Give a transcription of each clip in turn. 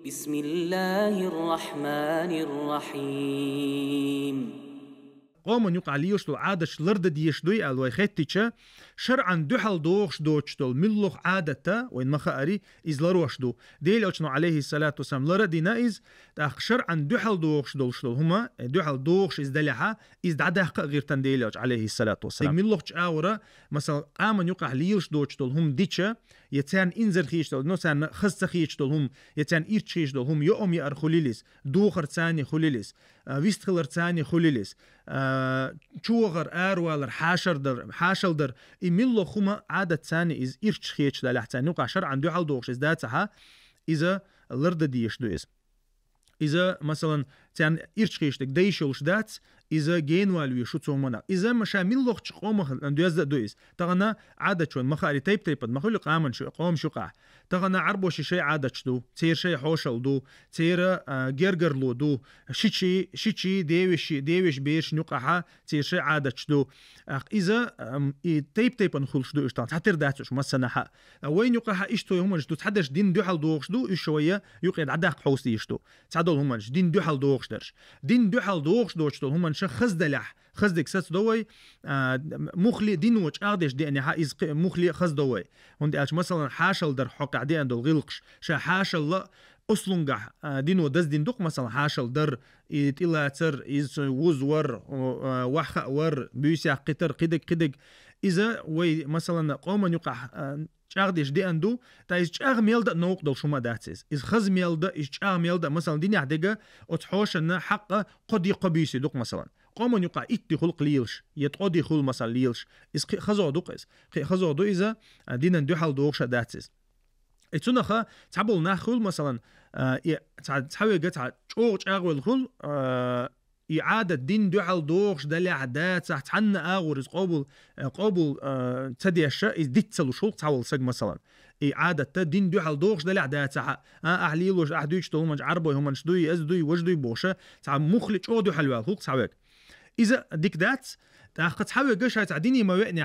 بسم الله الرحمن الرحيم. قومن يقع ليشتل عادش لرد ديشدوي الوي ختيچه شرعا دحل دوخش دوچتل ملوخ عادته وين مخاري از لروشدو ديل اوچنو عليه الصلاه والسلام لردينا از تاخ شرعا دحل دوخش دولشتل هما دحل دوخش از دلها از ددخ غيرتن ديل اوچ عليه الصلاه والسلام ملوخ چاوره مثلا قامن يقع ليش دوچتل هم ديچه يتان انزر خيشتل نو سان خص خيشتل هم يتان ايرچيشتل هم يوم يرخليلس دوخر ثاني خليلس ويستخلر ثاني خليلس چوغر والر حاشل در ملو خما عادة ثاني از إرش خيش دا لحتان نوقع شرعا دو حال دوغش از داتها إذا لرد ديش دو إز إذا مثلا تان إرش خيش دك ديشولش دات إذا جين والوي شو تسومنا إذا مشا ملوخ قوم دو يزد دو إز تغنى عادة شوي مخاري تيب مخلو قامن شو قوم شو قاع تغنى عربوش شيء عادة دو تير شيء حوشل دو تير جرجر لو دو شيء ديوش بيش نقعها تير شيء عادة دو إذا تيب نخلش دو إشتان تحتر داتش مثلا حق وين يقعها إشتو هم جدو تحدش دين دو حل دوغش دو شوية يقعد عداق حوس يشتو تعدل هم دين دو حل دوغش درش دين دو حل دوغش دوشتو هم خز دلح خز دك سات دوي مخلي دين وش أقدش دي أنها إز مخلي خز دوي هندي أش مثلا حاشل در حق عدي عند الغلقش شا حاشل لا أصلنجح دين ودز دين دق مثلا حاشل در إلا تر إز وزور وحق ور بيسع قطر قدك إذا وي مثلا قوم يقع چاغدش دي اندو تا از چاغ ميلدا نوق دل شما داتس از خز ميلدا از چاغ ميلدا مثلا دي نعدغه اتحوش ان حق قد يقبيسي دوق مثلا قوم يقع اتي خلق ليلش يتقدي خل مثلا ليلش از خزو دوق از خزو دو اذا دين دو حال دوق شداتس اتنخه تعبل ناخل مثلا تحوي قطع چاغ والخل إعادة دين دوحل دوغش دالي عدات تحت حنا أغورز قابل تديش إز ديتسلو شلق تعول سج مثلا إعادة دين دوحل دوغش دالي عدات تح أحليلوش أحدوش تلومج عربي هم شدوي أزدوي وجدوي بوشة تح مخلج أو دوحل والخلق تعوك إذا ديك دات تاخد حاول قش هتعديني ما وقني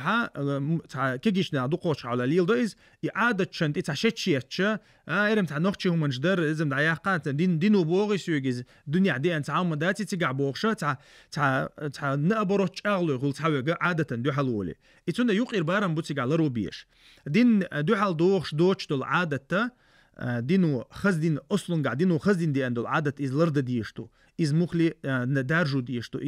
كيجيش نعدقوش على ليل ده إز إعادة شنت إتعشتشيتش إرم تعنقشي هم نجدر إزم دعيقات دينو بوغيس يجيز دنيا دي أنت عم داتي تجع بوغشة تع نقبروش أغلو يقول حاول عادة دو حلولي إتونا يقير بارم بوتيجع لروبيش دين دو حل دوغش دوش دول عادة دينو خزدين أصلاً قاعدينو خزدين دي عندو العادة إز لرد ديشتو إز مخلي ندارجو ديشتو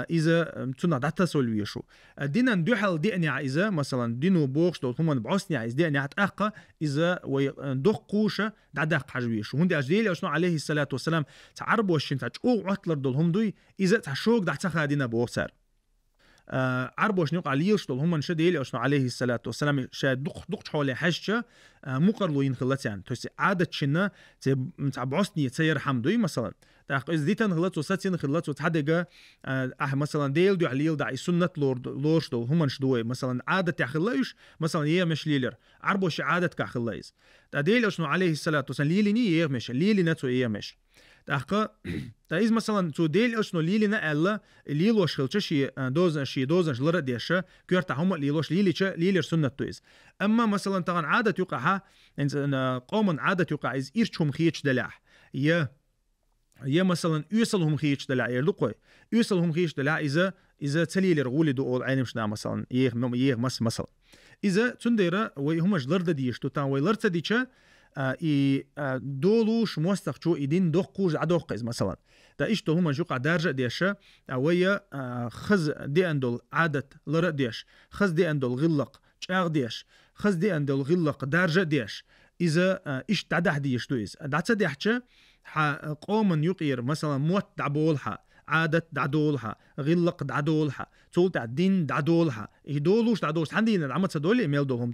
إذا تنا داتا سولويشو دينا ندوحل دينيا إذا مثلا دينو بوغش دول هما بعصنيا إز دينيا تأقى إذا ويدوخ قوشة دادق حجويشو هندي أجديلي أشنو عليه الصلاة والسلام تعربو الشين تاجقو عطلر دول هم دوي إذا تحشوك دعتخا دينا بوغسار عربوش نوق عليش دول هم نشديلي أشنو عليه الصلاة والسلام شاد دق حولي حشة مقرلوين خلتان توسي عادة شنا تعبعصني تسير حمدوي مثلا تاق إز ديتن خلت وساتين خلت وتحدق مثلا ديل دو عليل دع سنة لورش دول هم نشدوي مثلا عادة تخليش مثلا يمش ليلر عربوش عادة كخليز تديل أشنو عليه الصلاة والسلام ليلي يمش ليلي نتو يمش تاق تايز مثلا تو ديل أشنو ليلي نألا ليلوش خلتش دوزن لرديش كيرتا هم ليلي سنة تويز أما مثلا تغن عادة يقعها قوم عادة يقع إز إيرشهم خيش دلاح يا مثلا يوصلهم خيش دلاع يردقوي يوصلهم خيش دلاع إذا تليل رغولي دو أول عينمش نا مثلا يغ مثلا إذا تنديرا وهم جلرد ديش تان ويلرت ديشة دولوش موستخشو إدين دوقوش عدوقز مثلا تا إشتو هما جوقع درجة ديشة ويا خز دي أندول عادة لرد ديش خز دي أندول غلق شاغ ديش خز دي أندول غلق درجة ديش إذا إيش تعدح ديش تويز دعتا ديحشة قوم يقير مثلا موت دعبولها عادة دعدولها غلق دعدولها تولت الدين دعدولها يدولوش دعدولش عندنا عمت سدولي ميل دولهم